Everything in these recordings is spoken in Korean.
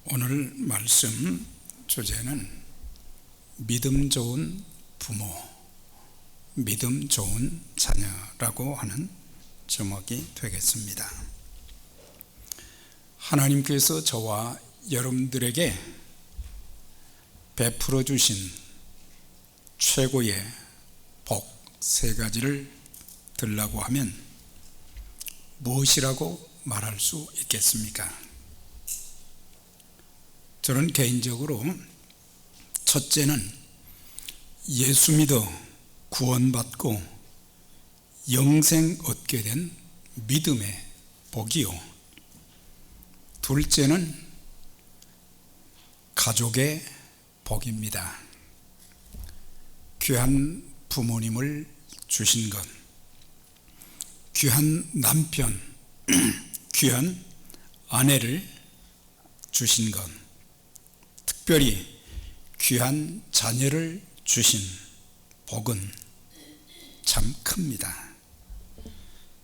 오늘 말씀 주제는 믿음 좋은 부모, 믿음 좋은 자녀라고 하는 제목이 되겠습니다. 하나님께서 저와 여러분들에게 베풀어 주신 최고의 복 세 가지를 들라고 하면 무엇이라고 말할 수 있겠습니까? 저는 개인적으로 첫째는 예수 믿어 구원받고 영생 얻게 된 믿음의 복이요, 둘째는 가족의 복입니다. 귀한 부모님을 주신 것, 귀한 남편, 귀한 아내를 주신 것, 특별히 귀한 자녀를 주신 복은 참 큽니다.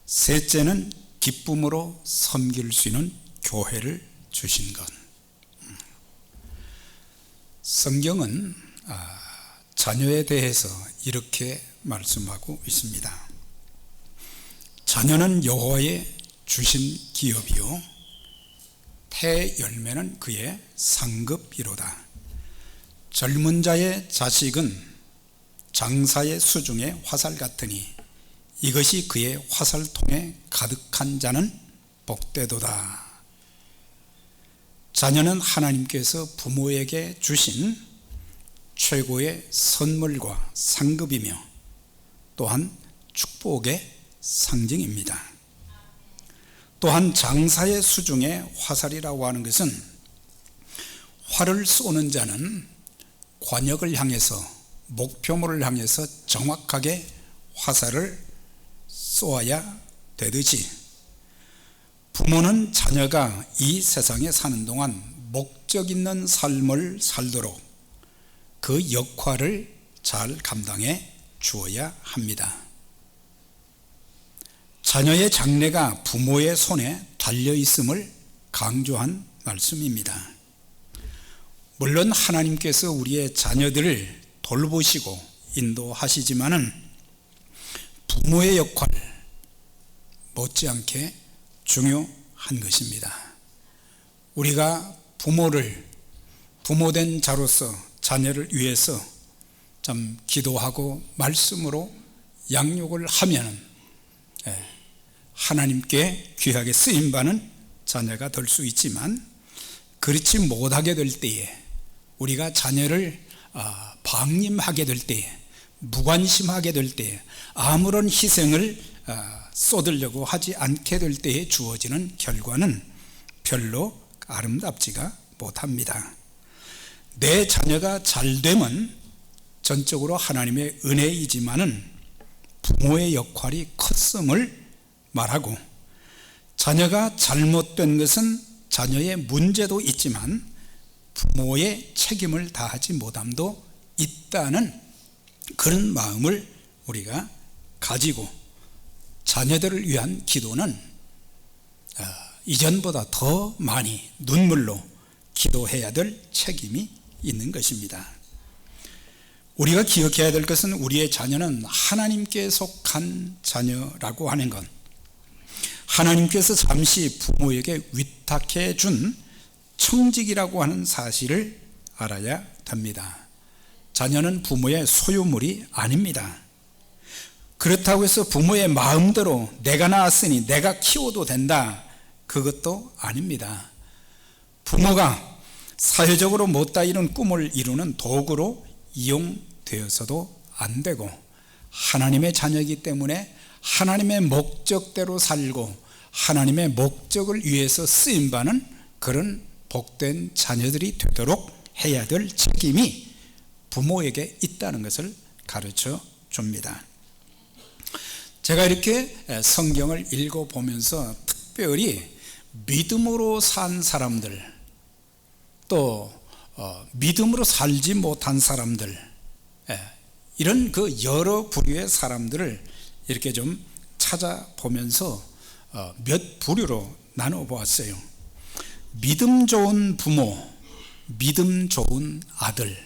셋째는 기쁨으로 섬길 수 있는 교회를 주신 것. 성경은 자녀에 대해서 이렇게 말씀하고 있습니다. 자녀는 여호와의 주신 기업이요 태 열매는 그의 상급이로다. 젊은 자의 자식은 장사의 수중에 화살 같으니 이것이 그의 화살통에 가득한 자는 복되도다. 자녀는 하나님께서 부모에게 주신 최고의 선물과 상급이며 또한 축복의 상징입니다. 또한 장사의 수중에 화살이라고 하는 것은 활을 쏘는 자는 관역을 향해서, 목표물을 향해서 정확하게 화살을 쏘아야 되듯이 부모는 자녀가 이 세상에 사는 동안 목적 있는 삶을 살도록 그 역할을 잘 감당해 주어야 합니다. 자녀의 장래가 부모의 손에 달려 있음을 강조한 말씀입니다. 물론 하나님께서 우리의 자녀들을 돌보시고 인도하시지만은 부모의 역할 못지않게 중요한 것입니다. 우리가 부모된 자로서 자녀를 위해서 참 기도하고 말씀으로 양육을 하면 하나님께 귀하게 쓰임받는 자녀가 될 수 있지만, 그렇지 못하게 될 때에, 우리가 자녀를 방임하게 될 때에, 무관심하게 될 때에, 아무런 희생을 쏟으려고 하지 않게 될 때에 주어지는 결과는 별로 아름답지가 못합니다. 내 자녀가 잘되면 전적으로 하나님의 은혜이지만은 부모의 역할이 컸음을 말하고, 자녀가 잘못된 것은 자녀의 문제도 있지만 부모의 책임을 다하지 못함도 있다는 그런 마음을 우리가 가지고 자녀들을 위한 기도는 이전보다 더 많이 눈물로 기도해야 될 책임이 있는 것입니다. 우리가 기억해야 될 것은 우리의 자녀는 하나님께 속한 자녀라고 하는 것, 하나님께서 잠시 부모에게 위탁해 준 청직이라고 하는 사실을 알아야 됩니다. 자녀는 부모의 소유물이 아닙니다. 그렇다고 해서 부모의 마음대로 내가 낳았으니 내가 키워도 된다, 그것도 아닙니다. 부모가 사회적으로 못다 이룬 꿈을 이루는 도구로 이용되어서도 안 되고, 하나님의 자녀이기 때문에 하나님의 목적대로 살고 하나님의 목적을 위해서 쓰임받는 그런 복된 자녀들이 되도록 해야 될 책임이 부모에게 있다는 것을 가르쳐 줍니다. 제가 이렇게 성경을 읽어보면서 특별히 믿음으로 산 사람들, 또 믿음으로 살지 못한 사람들, 이런 그 여러 부류의 사람들을 이렇게 좀 찾아보면서 몇 부류로 나눠 보았어요. 믿음 좋은 부모, 믿음 좋은 아들,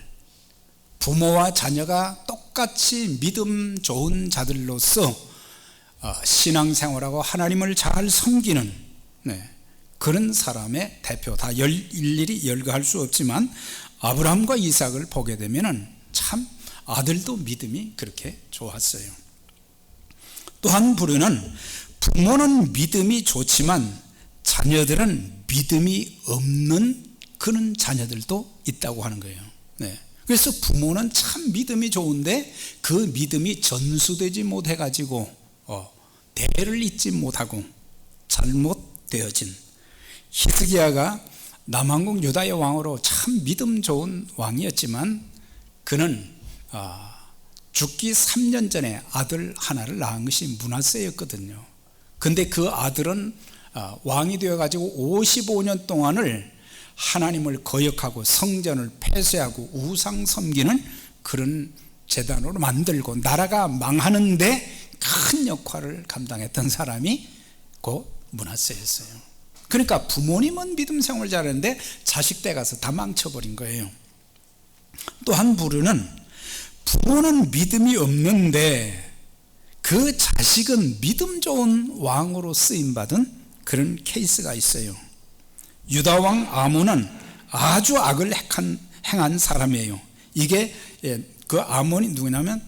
부모와 자녀가 똑같이 믿음 좋은 자들로서 신앙생활하고 하나님을 잘 섬기는 그런 사람의 대표, 다 일일이 열거할 수 없지만 아브라함과 이삭을 보게 되면 참 아들도 믿음이 그렇게 좋았어요. 또 한 부류는 부모는 믿음이 좋지만 자녀들은 믿음이 없는 그런 자녀들도 있다고 하는 거예요. 그래서 부모는 참 믿음이 좋은데 그 믿음이 전수되지 못해가지고 대를 잇지 못하고 잘못되어진, 히스기야가 남왕국 유다의 왕으로 참 믿음 좋은 왕이었지만 그는 죽기 3년 전에 아들 하나를 낳은 것이 므낫세였거든요. 근데 그 아들은 왕이 되어가지고 55년 동안을 하나님을 거역하고 성전을 폐쇄하고 우상 섬기는 그런 제단으로 만들고 나라가 망하는데 큰 역할을 감당했던 사람이 그 므낫세였어요. 그러니까 부모님은 믿음 생활을 잘했는데 자식 때 가서 다 망쳐버린 거예요. 또 한 부류는 부모는 믿음이 없는데 그 자식은 믿음 좋은 왕으로 쓰임받은 그런 케이스가 있어요. 유다왕 아몬은 아주 악을 행한 사람이에요. 이게 그 아몬이 누구냐면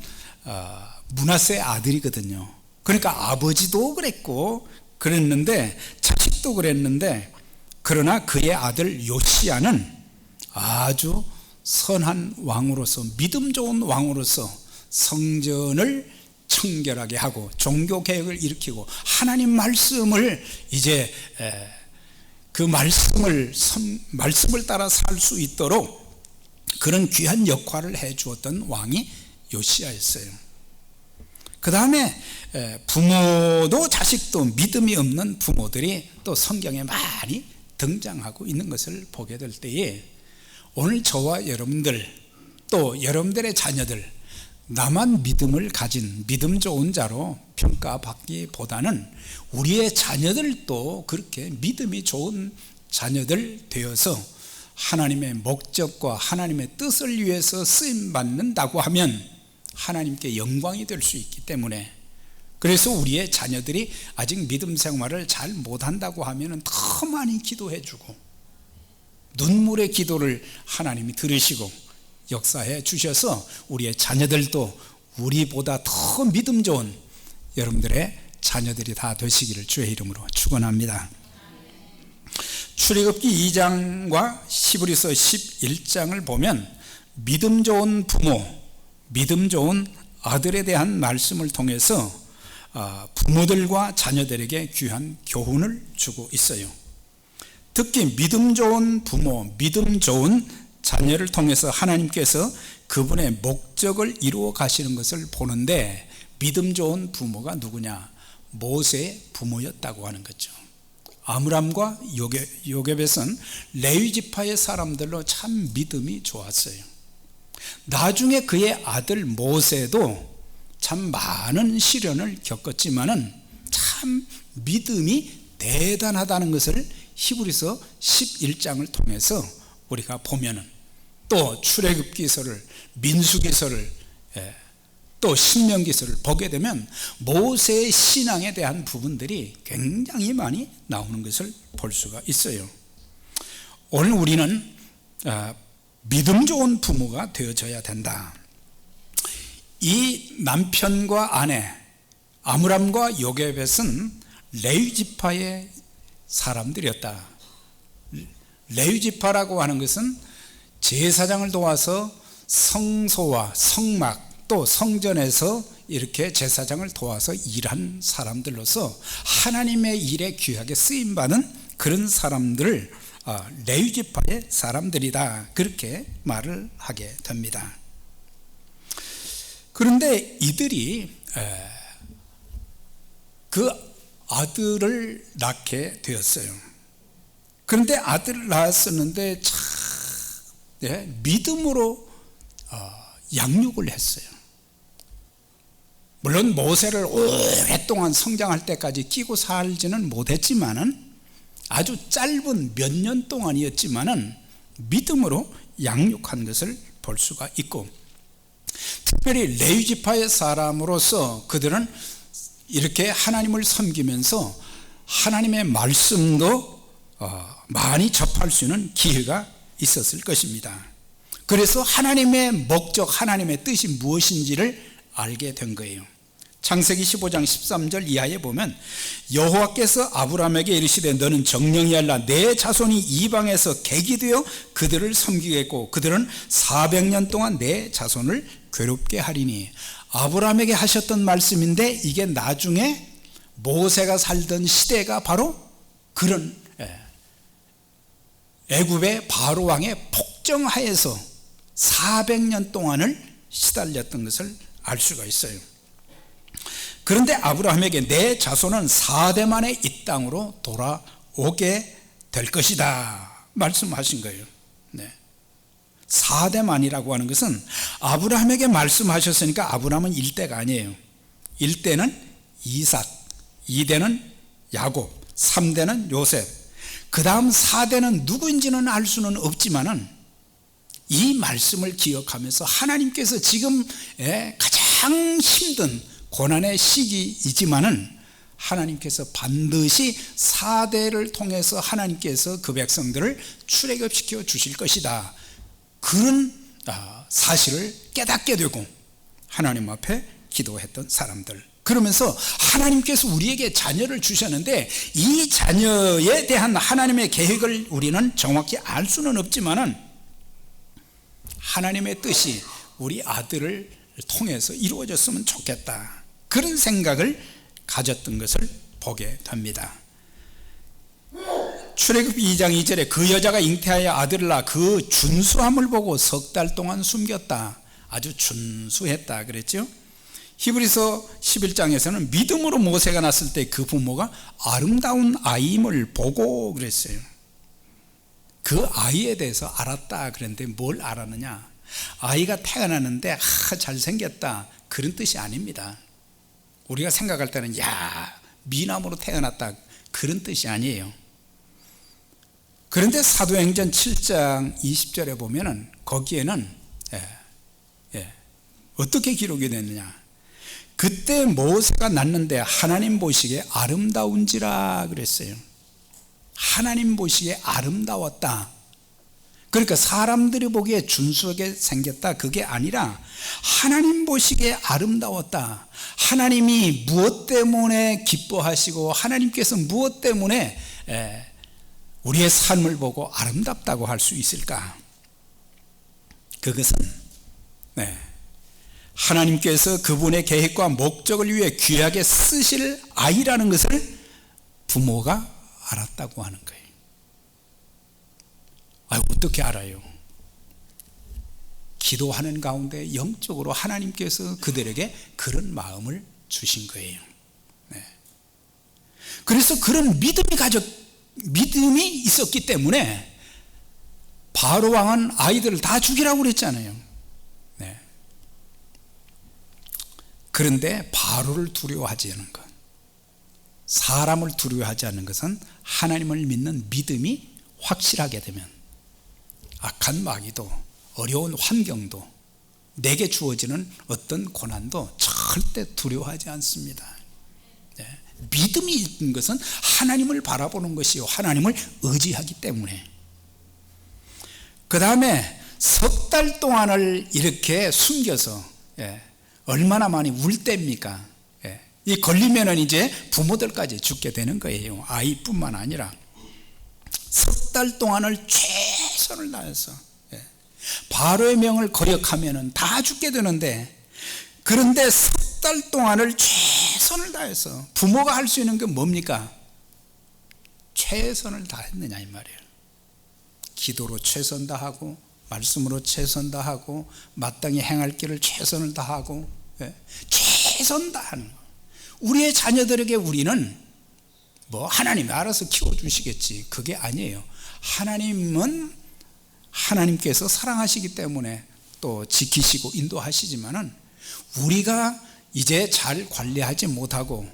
므낫세의 아들이거든요. 그러니까 아버지도 그랬는데 자식도 그랬는데, 그러나 그의 아들 요시야는 아주 선한 왕으로서, 믿음 좋은 왕으로서 성전을 청결하게 하고 종교개혁을 일으키고 하나님 말씀을 이제 그 말씀을 따라 살 수 있도록 그런 귀한 역할을 해 주었던 왕이 요시야였어요. 그 다음에 부모도 자식도 믿음이 없는 부모들이 또 성경에 많이 등장하고 있는 것을 보게 될 때에 오늘 저와 여러분들 또 여러분들의 자녀들, 나만 믿음을 가진 믿음 좋은 자로 평가받기보다는 우리의 자녀들도 그렇게 믿음이 좋은 자녀들 되어서 하나님의 목적과 하나님의 뜻을 위해서 쓰임받는다고 하면 하나님께 영광이 될 수 있기 때문에, 그래서 우리의 자녀들이 아직 믿음 생활을 잘 못한다고 하면 더 많이 기도해 주고 눈물의 기도를 하나님이 들으시고 역사해 주셔서 우리의 자녀들도 우리보다 더 믿음 좋은 여러분들의 자녀들이 다 되시기를 주의 이름으로 축원합니다. 출애굽기 2장과 히브리서 11장을 보면 믿음 좋은 부모, 믿음 좋은 아들에 대한 말씀을 통해서 부모들과 자녀들에게 귀한 교훈을 주고 있어요. 특히 믿음 좋은 부모, 믿음 좋은 자녀를 통해서 하나님께서 그분의 목적을 이루어 가시는 것을 보는데, 믿음 좋은 부모가 누구냐? 모세의 부모였다고 하는 거죠. 아므람과 요게벳은 레위 지파의 사람들로 참 믿음이 좋았어요. 나중에 그의 아들 모세도 참 많은 시련을 겪었지만은 참 믿음이 대단하다는 것을 히브리서 11장을 통해서 우리가 보면은, 또 출애굽기서를, 민수기서를, 또 신명기서를 보게 되면 모세의 신앙에 대한 부분들이 굉장히 많이 나오는 것을 볼 수가 있어요. 오늘 우리는 믿음 좋은 부모가 되어져야 된다. 이 남편과 아내 아므람과 요게벳은 레위 지파의 사람들이었다. 레위 지파라고 하는 것은 제사장을 도와서 성소와 성막 또 성전에서 이렇게 제사장을 도와서 일한 사람들로서 하나님의 일에 귀하게 쓰임받은 그런 사람들을 레위 지파의 사람들이다, 그렇게 말을 하게 됩니다. 그런데 이들이 그 아들을 낳게 되었어요. 그런데 아들을 낳았었는데 참 믿음으로 양육을 했어요. 물론 모세를 오랫동안 성장할 때까지 끼고 살지는 못했지만은 아주 짧은 몇 년 동안이었지만은 믿음으로 양육한 것을 볼 수가 있고, 특별히 레위 지파의 사람으로서 그들은 이렇게 하나님을 섬기면서 하나님의 말씀도 많이 접할 수 있는 기회가 있었을 것입니다. 그래서 하나님의 목적, 하나님의 뜻이 무엇인지를 알게 된 거예요. 창세기 15장 13절 이하에 보면 여호와께서 아브라함에게 이르시되 너는 정령이 알라 내 자손이 이방에서 객이 되어 그들을 섬기겠고 그들은 400년 동안 내 자손을 괴롭게 하리니, 아브라함에게 하셨던 말씀인데 이게 나중에 모세가 살던 시대가 바로 그런 애굽의 바로 왕의 폭정하에서 400년 동안을 시달렸던 것을 알 수가 있어요. 그런데 아브라함에게 내 자손은 4대 만에 이 땅으로 돌아오게 될 것이다 말씀하신 거예요. 4대 만이라고 하는 것은 아브라함에게 말씀하셨으니까 아브라함은 1대가 아니에요. 1대는 이삭, 2대는 야곱, 3대는 요셉, 그 다음 4대는 누구인지는 알 수는 없지만은 이 말씀을 기억하면서 하나님께서 지금 가장 힘든 고난의 시기이지만은 하나님께서 반드시 4대를 통해서 하나님께서 그 백성들을 출애굽시켜 주실 것이다, 그런 사실을 깨닫게 되고 하나님 앞에 기도했던 사람들, 그러면서 하나님께서 우리에게 자녀를 주셨는데 이 자녀에 대한 하나님의 계획을 우리는 정확히 알 수는 없지만은 하나님의 뜻이 우리 아들을 통해서 이루어졌으면 좋겠다, 그런 생각을 가졌던 것을 보게 됩니다. 출애굽 2장 2절에 그 여자가 잉태하여 아들을 낳아 그 준수함을 보고 3달 동안 숨겼다, 아주 준수했다 그랬죠. 히브리서 11장에서는 믿음으로 모세가 낳았을 때 그 부모가 아름다운 아이임을 보고 그랬어요. 그 아이에 대해서 알았다 그랬는데 뭘 알았느냐, 아이가 태어났는데 잘생겼다 그런 뜻이 아닙니다. 우리가 생각할 때는 야 미남으로 태어났다 그런 뜻이 아니에요. 그런데 사도행전 7장 20절에 보면은 거기에는 어떻게 기록이 됐느냐, 그때 모세가 낳는데 하나님 보시기에 아름다운지라 그랬어요. 하나님 보시기에 아름다웠다. 그러니까 사람들이 보기에 준수하게 생겼다 그게 아니라 하나님 보시기에 아름다웠다. 하나님이 무엇 때문에 기뻐하시고 하나님께서 무엇 때문에 우리의 삶을 보고 아름답다고 할 수 있을까? 그것은 하나님께서 그분의 계획과 목적을 위해 귀하게 쓰실 아이라는 것을 부모가 알았다고 하는 거예요. 어떻게 알아요? 기도하는 가운데 영적으로 하나님께서 그들에게 그런 마음을 주신 거예요. 그래서 그런 믿음이 있었기 때문에 바로 왕은 아이들을 다 죽이라고 그랬잖아요. 그런데 바로를 두려워하지 않는 것, 사람을 두려워하지 않는 것은 하나님을 믿는 믿음이 확실하게 되면 악한 마귀도 어려운 환경도 내게 주어지는 어떤 고난도 절대 두려워하지 않습니다. 믿음이 있는 것은 하나님을 바라보는 것이요 하나님을 의지하기 때문에. 그 다음에 3달 동안을 이렇게 숨겨서 얼마나 많이 울 때입니까? 이 걸리면은 이제 부모들까지 죽게 되는 거예요. 아이뿐만 아니라 3달 동안을 최선을 다해서 바로의 명을 거역하면은 다 죽게 되는데, 그런데 3달 동안을 최선을 다해서 부모가 할 수 있는 게 뭡니까? 최선을 다했느냐 이 말이에요. 기도로 최선 다하고 말씀으로 최선 다하고 마땅히 행할 길을 최선을 다하고 최선 다하는 거. 우리의 자녀들에게 우리는 하나님이 알아서 키워주시겠지 그게 아니에요. 하나님은 하나님께서 사랑하시기 때문에 또 지키시고 인도하시지만은 우리가 이제 잘 관리하지 못하고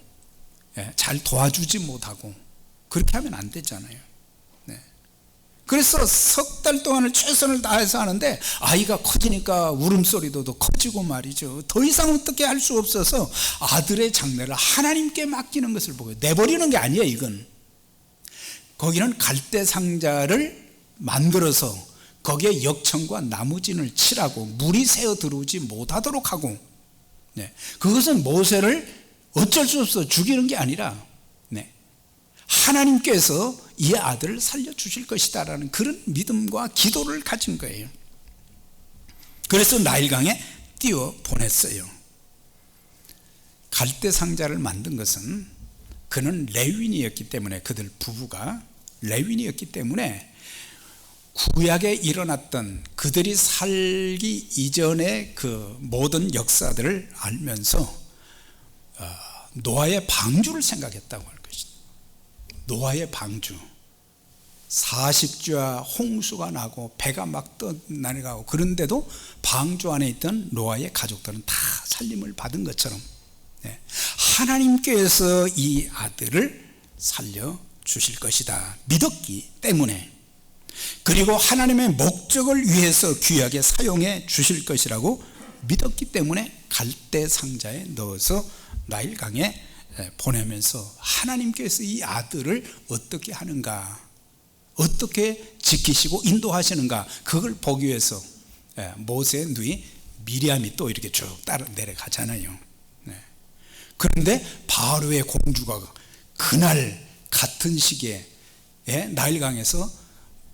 잘 도와주지 못하고 그렇게 하면 안 되잖아요. 네. 그래서 석 달 동안을 최선을 다해서 하는데 아이가 커지니까 울음소리도 더 커지고 말이죠. 더 이상 어떻게 할 수 없어서 아들의 장래를 하나님께 맡기는 것을 보고, 내버리는 게 아니에요. 이건 거기는 갈대 상자를 만들어서 거기에 역청과 나무진을 칠하고 물이 새어 들어오지 못하도록 하고, 네. 그것은 모세를 어쩔 수 없어 죽이는 게 아니라, 네. 하나님께서 이 아들을 살려주실 것이다 라는 그런 믿음과 기도를 가진 거예요. 그래서 나일강에 띄워 보냈어요. 갈대 상자를 만든 것은 그는 레위인이었기 때문에, 그들 부부가 레위인이었기 때문에 구약에 일어났던 그들이 살기 이전의 그 모든 역사들을 알면서 노아의 방주를 생각했다고 할 것입니다. 노아의 방주, 40주와 홍수가 나고 배가 막 떠나가고, 그런데도 방주 안에 있던 노아의 가족들은 다 살림을 받은 것처럼, 네. 하나님께서 이 아들을 살려주실 것이다 믿었기 때문에, 그리고 하나님의 목적을 위해서 귀하게 사용해 주실 것이라고 믿었기 때문에 갈대 상자에 넣어서 나일강에 보내면서 하나님께서 이 아들을 어떻게 하는가, 어떻게 지키시고 인도하시는가, 그걸 보기 위해서 모세의 누이 미리암이 또 이렇게 쭉 따라 내려가잖아요. 그런데 바로의 공주가 그날 같은 시기에 나일강에서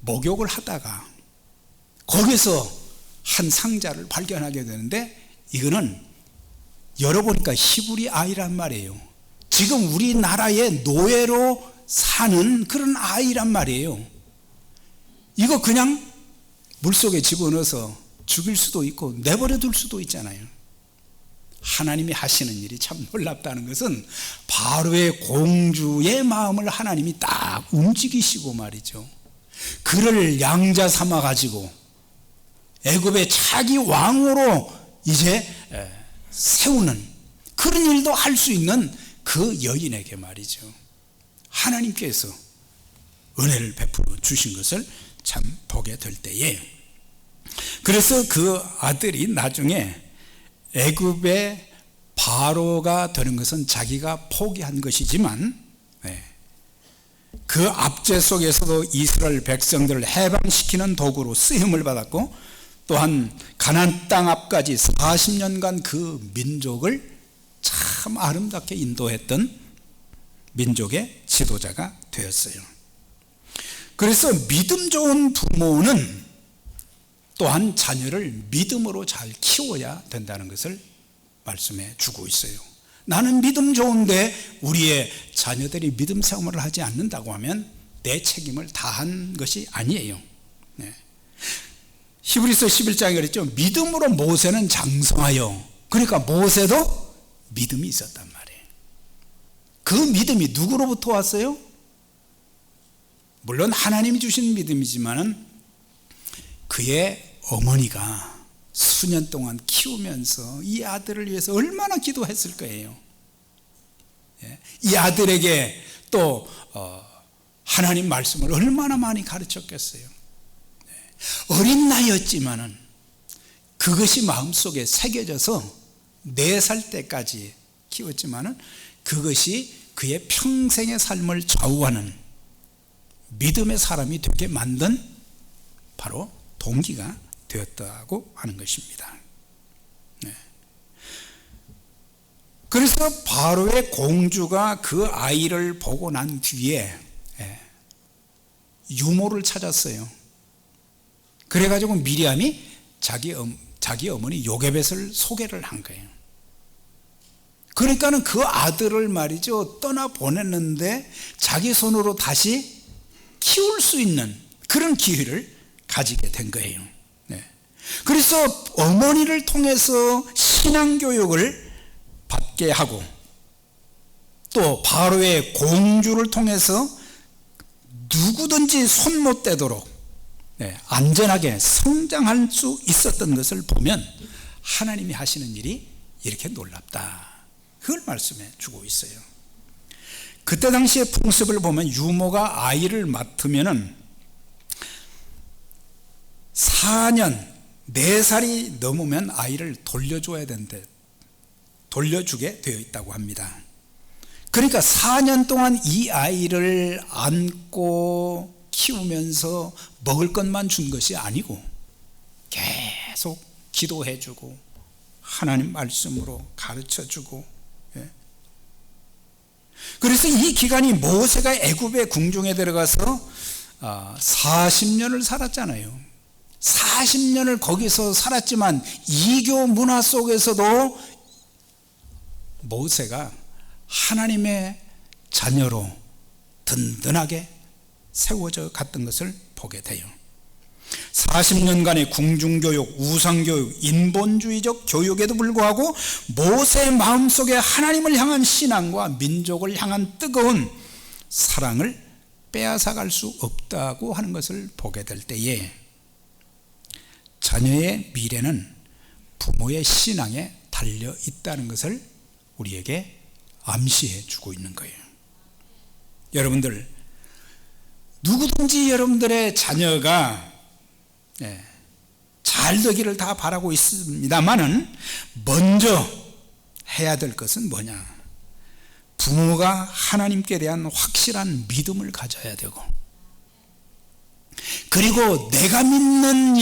목욕을 하다가 거기서 한 상자를 발견하게 되는데, 이거는 열어보니까 히브리 아이란 말이에요. 지금 우리나라의 노예로 사는 그런 아이란 말이에요. 이거 그냥 물속에 집어넣어서 죽일 수도 있고 내버려 둘 수도 있잖아요. 하나님이 하시는 일이 참 놀랍다는 것은 바로의 공주의 마음을 하나님이 딱 움직이시고 말이죠. 그를 양자 삼아 가지고 애굽의 차기 왕으로 이제 세우는 그런 일도 할 수 있는 그 여인에게 말이죠, 하나님께서 은혜를 베풀어 주신 것을 참 보게 될 때에, 그래서 그 아들이 나중에 애굽의 바로가 되는 것은 자기가 포기한 것이지만, 그 압제 속에서도 이스라엘 백성들을 해방시키는 도구로 쓰임을 받았고, 또한 가나안 땅 앞까지 40년간 그 민족을 참 아름답게 인도했던 민족의 지도자가 되었어요. 그래서 믿음 좋은 부모는 또한 자녀를 믿음으로 잘 키워야 된다는 것을 말씀해 주고 있어요. 나는 믿음 좋은데 우리의 자녀들이 믿음 생활을 하지 않는다고 하면 내 책임을 다한 것이 아니에요. 히브리서 11장에 그랬죠. 믿음으로 모세는 장성하여, 그러니까 모세도 믿음이 있었단 말이에요. 그 믿음이 누구로부터 왔어요? 물론 하나님이 주신 믿음이지만 그의 어머니가 수년 동안 키우면서 이 아들을 위해서 얼마나 기도했을 거예요. 이 아들에게 또 하나님 말씀을 얼마나 많이 가르쳤겠어요. 어린 나이였지만은 그것이 마음속에 새겨져서 4살 때까지 키웠지만은 그것이 그의 평생의 삶을 좌우하는 믿음의 사람이 되게 만든 바로 동기가 되었다고 하는 것입니다. 그래서 바로의 공주가 그 아이를 보고 난 뒤에 유모를 찾았어요. 그래가지고 미리암이 자기 어머니 요게벳을 소개를 한 거예요. 그러니까는 그 아들을 말이죠, 떠나 보냈는데 자기 손으로 다시 키울 수 있는 그런 기회를 가지게 된 거예요. 그래서 어머니를 통해서 신앙교육을 받게 하고, 또 바로의 공주를 통해서 누구든지 손 못 대도록 안전하게 성장할 수 있었던 것을 보면 하나님이 하시는 일이 이렇게 놀랍다, 그걸 말씀해 주고 있어요. 그때 당시의 풍습을 보면 유모가 아이를 맡으면은 4년, 4살이 넘으면 아이를 돌려줘야 된대. 돌려주게 되어 있다고 합니다. 그러니까 4년 동안 이 아이를 안고 키우면서 먹을 것만 준 것이 아니고 계속 기도해주고 하나님 말씀으로 가르쳐주고, 그래서 이 기간이 모세가 애굽의 궁중에 들어가서 40년을 살았잖아요. 40년을 거기서 살았지만 이교 문화 속에서도 모세가 하나님의 자녀로 든든하게 세워져 갔던 것을 보게 돼요. 40년간의 궁중교육, 우상교육, 인본주의적 교육에도 불구하고 모세의 마음속에 하나님을 향한 신앙과 민족을 향한 뜨거운 사랑을 빼앗아갈 수 없다고 하는 것을 보게 될 때에 자녀의 미래는 부모의 신앙에 달려 있다는 것을 우리에게 암시해 주고 있는 거예요. 여러분들, 누구든지 여러분들의 자녀가 잘 되기를 다 바라고 있습니다만은 먼저 해야 될 것은 뭐냐? 부모가 하나님께 대한 확실한 믿음을 가져야 되고, 그리고 내가 믿는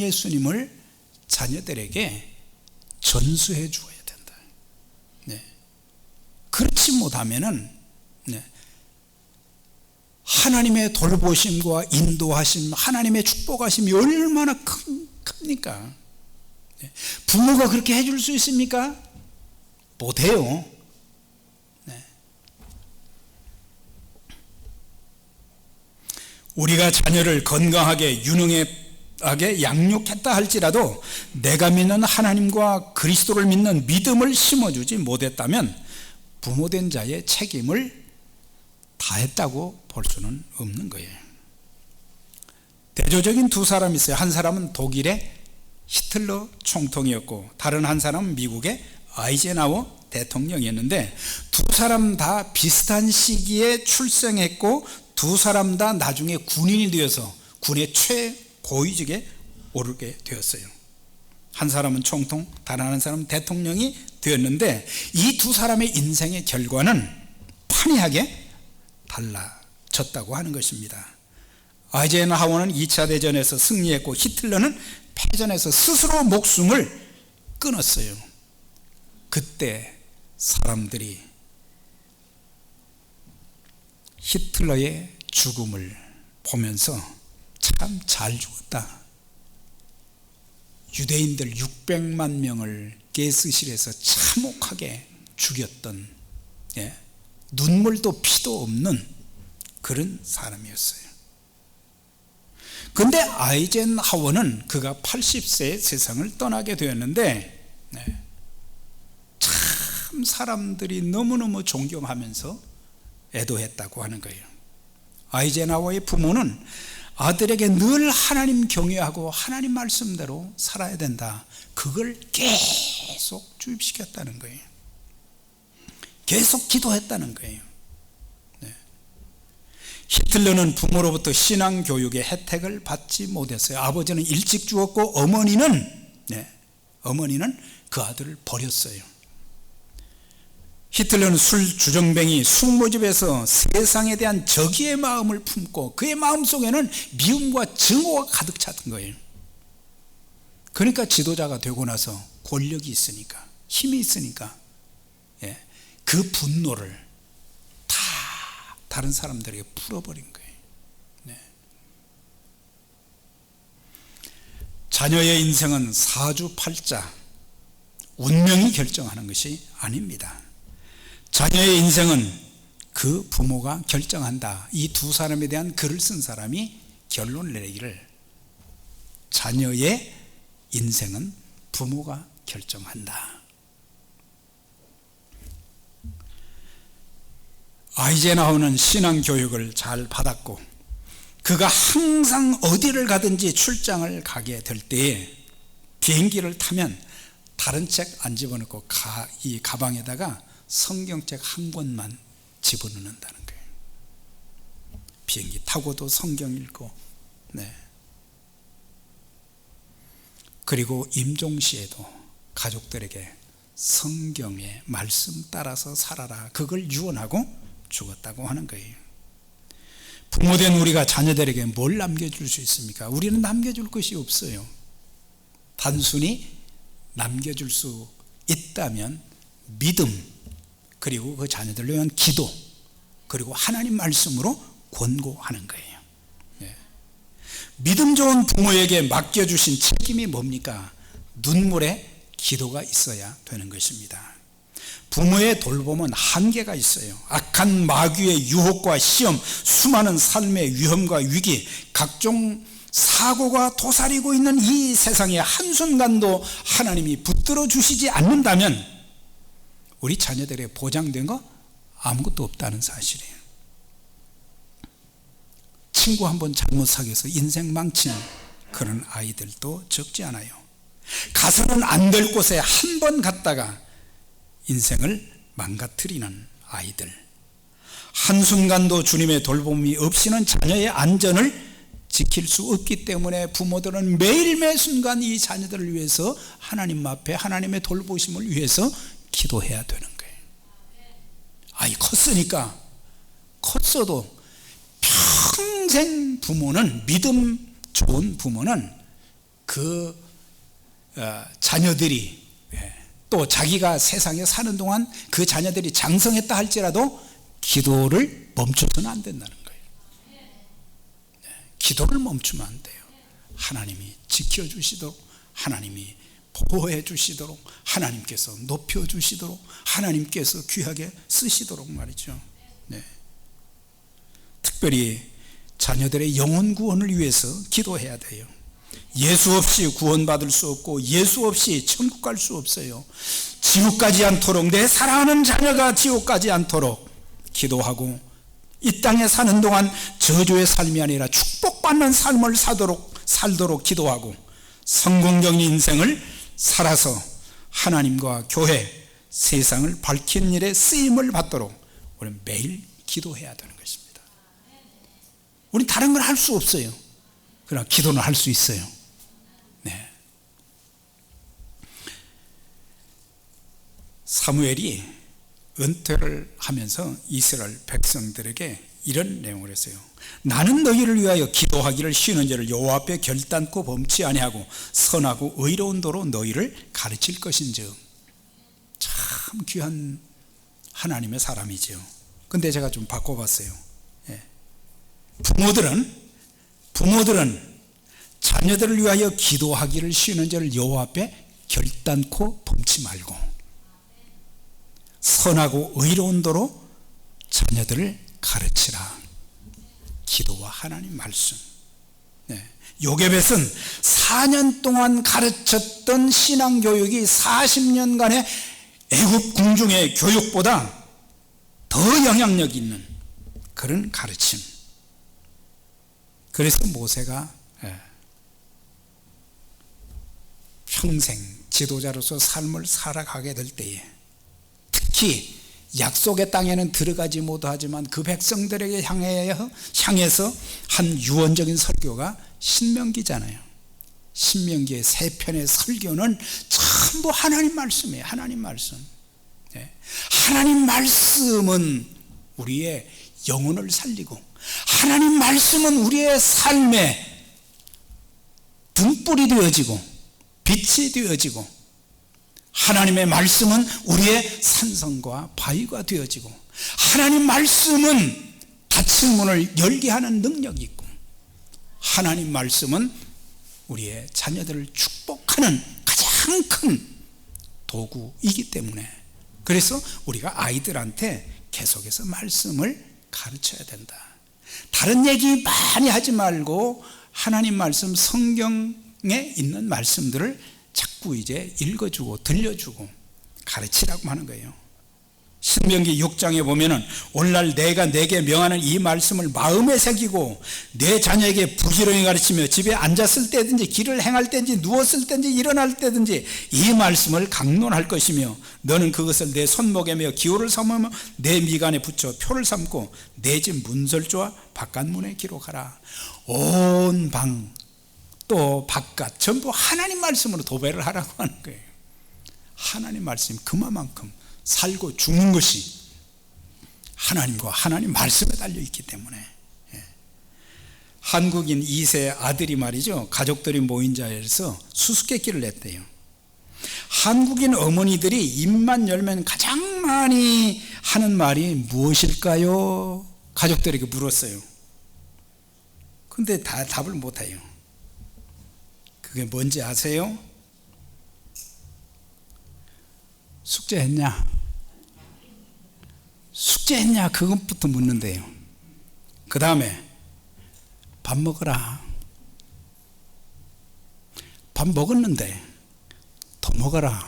예수님을 자녀들에게 전수해 주어야 된다. 그렇지 못하면은 하나님의 돌보심과 인도하심, 하나님의 축복하심이 얼마나 큽니까? 부모가 그렇게 해줄 수 있습니까? 못해요. 우리가 자녀를 건강하게 유능하게 양육했다 할지라도 내가 믿는 하나님과 그리스도를 믿는 믿음을 심어주지 못했다면 부모된 자의 책임을 다했다고 볼 수는 없는 거예요. 대조적인 두 사람이 있어요. 한 사람은 독일의 히틀러 총통이었고 다른 한 사람은 미국의 아이젠하워 대통령이었는데 두 사람 다 비슷한 시기에 출생했고 두 사람 다 나중에 군인이 되어서 군의 최고위직에 오르게 되었어요. 한 사람은 총통, 다른 한 사람은 대통령이 되었는데 이 두 사람의 인생의 결과는 판이하게 달라졌다고 하는 것입니다. 아이젠하워는 2차 대전에서 승리했고 히틀러는 패전에서 스스로 목숨을 끊었어요. 그때 사람들이 히틀러의 죽음을 보면서 참 잘 죽었다. 유대인들 600만 명을 가스실에서 참혹하게 죽였던, 눈물도 피도 없는 그런 사람이었어요. 그런데 아이젠하워는 그가 80세에 세상을 떠나게 되었는데 참 사람들이 너무너무 존경하면서 애도했다고 하는 거예요. 아이젠하워의 부모는 아들에게 늘 하나님 경외하고 하나님 말씀대로 살아야 된다, 그걸 계속 주입시켰다는 거예요. 계속 기도했다는 거예요. 히틀러는 부모로부터 신앙교육의 혜택을 받지 못했어요. 아버지는 일찍 죽었고 어머니는 그 아들을 버렸어요. 히틀러는 술 주정뱅이 숙모집에서 세상에 대한 적의의 마음을 품고 그의 마음속에는 미움과 증오가 가득 찼던 거예요. 그러니까 지도자가 되고 나서 권력이 있으니까, 힘이 있으니까 그 분노를 다 다른 사람들에게 풀어버린 거예요. 자녀의 인생은 사주팔자, 운명이 결정하는 것이 아닙니다. 자녀의 인생은 그 부모가 결정한다. 이 두 사람에 대한 글을 쓴 사람이 결론을 내리기를, 자녀의 인생은 부모가 결정한다. 아이젠하워는 신앙교육을 잘 받았고 그가 항상 어디를 가든지 출장을 가게 될 때에 비행기를 타면 다른 책 안 집어넣고 이 가방에다가 성경책 한 권만 집어넣는다는 거예요. 비행기 타고도 성경 읽고, 네. 그리고 임종시에도 가족들에게 성경의 말씀 따라서 살아라, 그걸 유언하고 죽었다고 하는 거예요. 부모된 우리가 자녀들에게 뭘 남겨줄 수 있습니까? 우리는 남겨줄 것이 없어요. 단순히 남겨줄 수 있다면 믿음, 그리고 그 자녀들을 위한 기도, 그리고 하나님 말씀으로 권고하는 거예요. 네. 믿음 좋은 부모에게 맡겨주신 책임이 뭡니까? 눈물에 기도가 있어야 되는 것입니다. 부모의 돌봄은 한계가 있어요. 악한 마귀의 유혹과 시험, 수많은 삶의 위험과 위기, 각종 사고가 도사리고 있는 이 세상에 한순간도 하나님이 붙들어 주시지 않는다면 우리 자녀들의 보장된 거 아무것도 없다는 사실이에요. 친구 한번 잘못 사귀어서 인생 망친 그런 아이들도 적지 않아요. 가서는 안 될 곳에 한 번 갔다가 인생을 망가뜨리는 아이들, 한순간도 주님의 돌봄이 없이는 자녀의 안전을 지킬 수 없기 때문에 부모들은 매일 매 순간 이 자녀들을 위해서 하나님 앞에 하나님의 돌보심을 위해서 기도해야 되는 거예요. 아이 컸어도 평생 부모는, 믿음 좋은 부모는 그 자녀들이 또 자기가 세상에 사는 동안 그 자녀들이 장성했다 할지라도 기도를 멈춰서는 안 된다는 거예요. 기도를 멈추면 안 돼요. 하나님이 지켜주시도록, 하나님이 보호해 주시도록, 하나님께서 높여주시도록, 하나님께서 귀하게 쓰시도록 말이죠. 네. 특별히 자녀들의 영혼 구원을 위해서 기도해야 돼요. 예수 없이 구원받을 수 없고 예수 없이 천국 갈 수 없어요. 지옥 가지 않도록, 내 사랑하는 자녀가 지옥 가지 않도록 기도하고, 이 땅에 사는 동안 저주의 삶이 아니라 축복받는 삶을 살도록 기도하고, 성공적인 인생을 살아서 하나님과 교회, 세상을 밝히는 일에 쓰임을 받도록 우리는 매일 기도해야 되는 것입니다. 우리는 다른 걸 할 수 없어요. 그러나 기도는 할 수 있어요. 네. 사무엘이 은퇴를 하면서 이스라엘 백성들에게 이런 내용을 했어요. 나는 너희를 위하여 기도하기를 쉬는 죄를 여호와 앞에 결단코 범치 아니하고 선하고 의로운 도로 너희를 가르칠 것인즉. 참 귀한 하나님의 사람이죠. 근데 제가 좀 바꿔봤어요. 예. 부모들은 자녀들을 위하여 기도하기를 쉬는 죄를 여호와 앞에 결단코 범치 말고 선하고 의로운 도로 자녀들을 가르치라. 기도와 하나님 말씀. 네. 요게벳은 4년 동안 가르쳤던 신앙교육이 40년간의 애굽 궁중의 교육보다 더 영향력 있는 그런 가르침. 그래서 모세가 평생 지도자로서 삶을 살아가게 될 때에, 특히 약속의 땅에는 들어가지 못하지만 그 백성들에게 향해서 한 유언적인 설교가 신명기잖아요. 신명기의 3편의 설교는 전부 하나님 말씀이에요. 하나님 말씀. 네. 하나님 말씀은 우리의 영혼을 살리고, 하나님 말씀은 우리의 삶의 등불이 되어지고 빛이 되어지고, 하나님의 말씀은 우리의 산성과 바위가 되어지고, 하나님 말씀은 닫힌 문을 열게 하는 능력이 있고, 하나님 말씀은 우리의 자녀들을 축복하는 가장 큰 도구이기 때문에, 그래서 우리가 아이들한테 계속해서 말씀을 가르쳐야 된다. 다른 얘기 많이 하지 말고 하나님 말씀, 성경에 있는 말씀들을 자꾸 이제 읽어주고 들려주고 가르치라고 하는 거예요. 신명기 6장에 보면은 오늘날 내가 내게 명하는 이 말씀을 마음에 새기고 내 자녀에게 부지런히 가르치며 집에 앉았을 때든지 길을 행할 때든지 누웠을 때든지 일어날 때든지 이 말씀을 강론할 것이며 너는 그것을 내 손목에 메어 기호를 삼으며 내 미간에 붙여 표를 삼고 내 집 문설주와 바깥문에 기록하라. 온 방 또 바깥 전부 하나님 말씀으로 도배를 하라고 하는 거예요. 하나님 말씀 그만큼 살고 죽는 것이 하나님과 하나님 말씀에 달려있기 때문에. 한국인 2세 아들이 말이죠, 가족들이 모인 자리에서 수수께끼를 냈대요. 한국인 어머니들이 입만 열면 가장 많이 하는 말이 무엇일까요? 가족들에게 물었어요. 근데 다 답을 못해요. 그게 뭔지 아세요? 숙제했냐? 숙제했냐? 그것부터 묻는데요. 그 다음에 밥 먹어라. 밥 먹었는데 더 먹어라.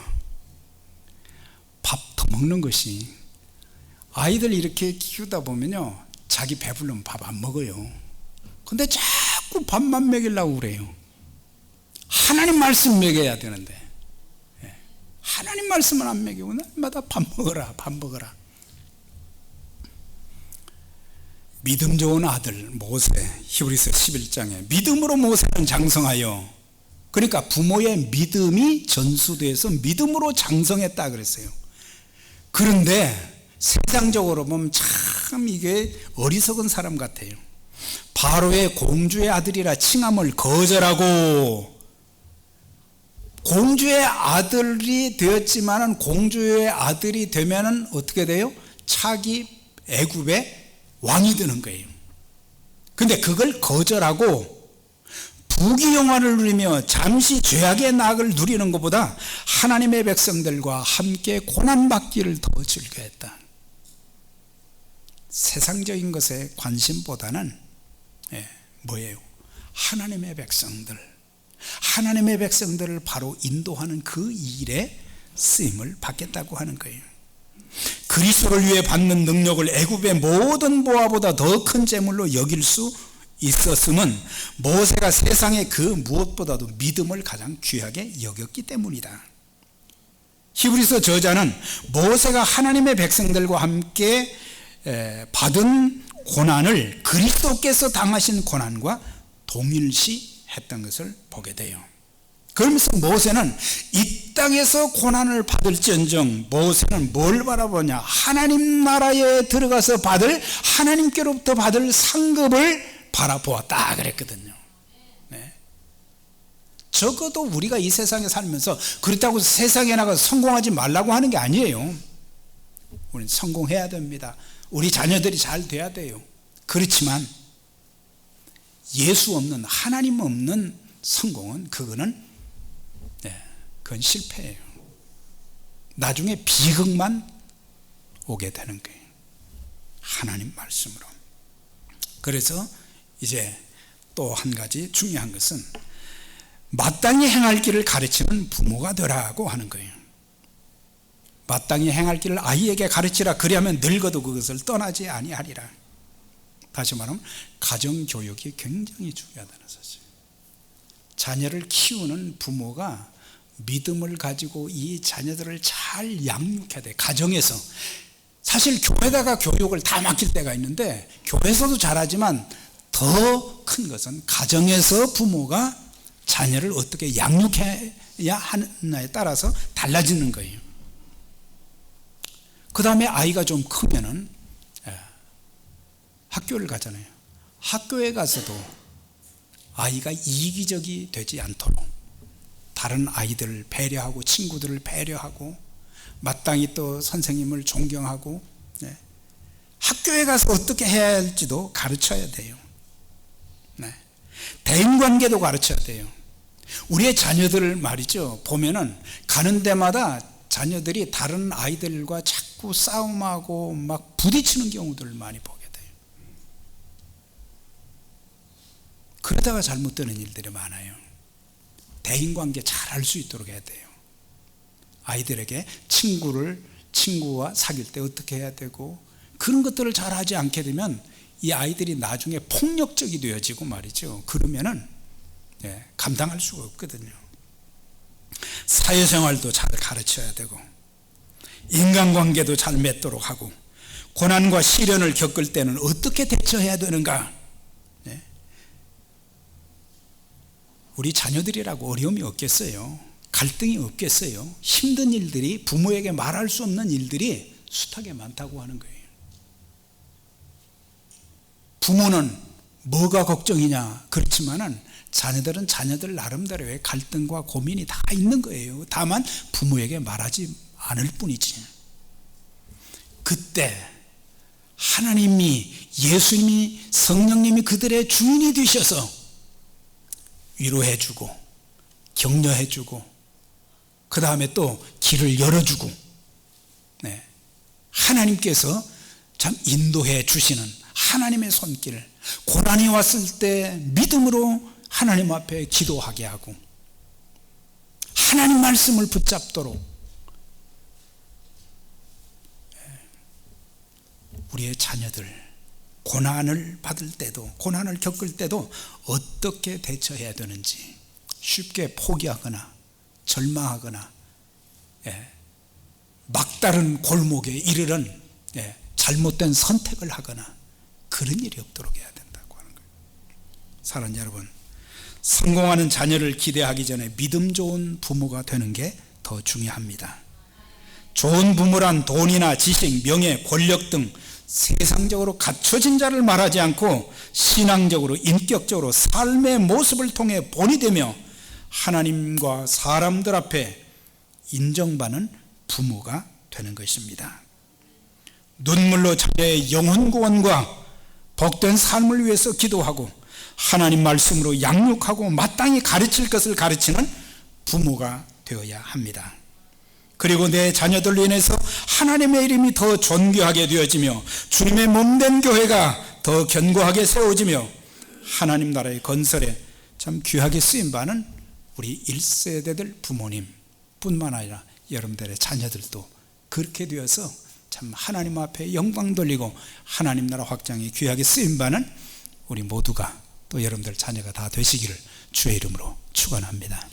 밥 더 먹는 것이, 아이들 이렇게 키우다 보면요, 자기 배부르면 밥 안 먹어요. 근데 자꾸 밥만 먹이려고 그래요. 하나님 말씀 먹여야 되는데 하나님 말씀은 안 먹이고 날마다 밥 먹어라, 밥 먹어라. 믿음 좋은 아들 모세, 히브리서 11장에 믿음으로 모세는 장성하여, 그러니까 부모의 믿음이 전수돼서 믿음으로 장성했다 그랬어요. 그런데 세상적으로 보면 참 이게 어리석은 사람 같아요. 바로의 공주의 아들이라 칭함을 거절하고, 공주의 아들이 되었지만은 공주의 아들이 되면은 어떻게 돼요? 차기 애굽의 왕이 되는 거예요. 근데 그걸 거절하고 부귀영화를 누리며 잠시 죄악의 낙을 누리는 것보다 하나님의 백성들과 함께 고난받기를 더 즐겨했다. 세상적인 것에 관심보다는 뭐예요? 하나님의 백성들을 바로 인도하는 그 일에 쓰임을 받겠다고 하는 거예요. 그리스도를 위해 받는 능력을 애굽의 모든 보화보다 더 큰 재물로 여길 수 있었음은 모세가 세상의 그 무엇보다도 믿음을 가장 귀하게 여겼기 때문이다. 히브리서 저자는 모세가 하나님의 백성들과 함께 받은 고난을 그리스도께서 당하신 고난과 동일시했던 것을 보게 돼요. 그러면서 모세는 이 땅에서 고난을 받을지언정 모세는 뭘 바라보냐? 하나님 나라에 들어가서 하나님께로부터 받을 상급을 바라보았다 그랬거든요. 네. 적어도 우리가 이 세상에 살면서 그렇다고 세상에 나가서 성공하지 말라고 하는 게 아니에요. 우리는 성공해야 됩니다. 우리 자녀들이 잘 돼야 돼요. 그렇지만 예수 없는, 하나님 없는 성공은 그건 실패예요. 나중에 비극만 오게 되는 거예요. 하나님 말씀으로. 그래서 이제 또 한 가지 중요한 것은 마땅히 행할 길을 가르치는 부모가 되라고 하는 거예요. 마땅히 행할 길을 아이에게 가르치라. 그리하면 늙어도 그것을 떠나지 아니하리라. 다시 말하면 가정교육이 굉장히 중요하다는 사실. 자녀를 키우는 부모가 믿음을 가지고 이 자녀들을 잘 양육해야 돼. 가정에서. 사실 교회다가 교육을 다 맡길 때가 있는데 교회에서도 잘하지만 더 큰 것은 가정에서 부모가 자녀를 어떻게 양육해야 하느냐에 따라서 달라지는 거예요. 그 다음에 아이가 좀 크면은 학교를 가잖아요. 학교에 가서도 아이가 이기적이 되지 않도록 다른 아이들을 배려하고 친구들을 배려하고 마땅히 또 선생님을 존경하고 학교에 가서 어떻게 해야 할지도 가르쳐야 돼요. 대인관계도 가르쳐야 돼요. 우리의 자녀들을 말이죠, 보면은 가는 데마다 자녀들이 다른 아이들과 자꾸 싸움하고 막 부딪히는 경우들을 많이 보게 돼요. 그러다가 잘못되는 일들이 많아요. 대인관계 잘 할 수 있도록 해야 돼요. 아이들에게 친구를 친구와 사귈 때 어떻게 해야 되고, 그런 것들을 잘 하지 않게 되면 이 아이들이 나중에 폭력적이 되어지고 말이죠. 그러면은 감당할 수가 없거든요. 사회생활도 잘 가르쳐야 되고, 인간관계도 잘 맺도록 하고, 고난과 시련을 겪을 때는 어떻게 대처해야 되는가. 우리 자녀들이라고 어려움이 없겠어요? 갈등이 없겠어요? 힘든 일들이, 부모에게 말할 수 없는 일들이 숱하게 많다고 하는 거예요. 부모는 뭐가 걱정이냐, 그렇지만은 자녀들은 자녀들 나름대로의 갈등과 고민이 다 있는 거예요. 다만 부모에게 말하지 않을 뿐이지. 그때 하나님이, 예수님이, 성령님이 그들의 주인이 되셔서 위로해주고 격려해주고, 그 다음에 또 길을 열어주고, 하나님께서 참 인도해 주시는 하나님의 손길, 고난이 왔을 때 믿음으로 하나님 앞에 기도하게 하고, 하나님 말씀을 붙잡도록 우리의 자녀들 고난을 받을 때도, 고난을 겪을 때도 어떻게 대처해야 되는지, 쉽게 포기하거나 절망하거나 막다른 골목에 이르는 잘못된 선택을 하거나 그런 일이 없도록 해야 된다고 하는 거예요. 사랑하는 여러분, 성공하는 자녀를 기대하기 전에 믿음 좋은 부모가 되는 게 더 중요합니다. 좋은 부모란 돈이나 지식, 명예, 권력 등 세상적으로 갖춰진 자를 말하지 않고 신앙적으로, 인격적으로 삶의 모습을 통해 본이 되며 하나님과 사람들 앞에 인정받는 부모가 되는 것입니다. 눈물로 자녀의 영혼 구원과 복된 삶을 위해서 기도하고 하나님 말씀으로 양육하고 마땅히 가르칠 것을 가르치는 부모가 되어야 합니다. 그리고 내 자녀들로 인해서 하나님의 이름이 더 존귀하게 되어지며 주님의 몸된 교회가 더 견고하게 세워지며 하나님 나라의 건설에 참 귀하게 쓰임 바는 우리 1세대들 부모님 뿐만 아니라 여러분들의 자녀들도 그렇게 되어서 참 하나님 앞에 영광 돌리고 하나님 나라 확장에 귀하게 쓰임 바는 우리 모두가, 또 여러분들 자녀가 다 되시기를 주의 이름으로 축원합니다.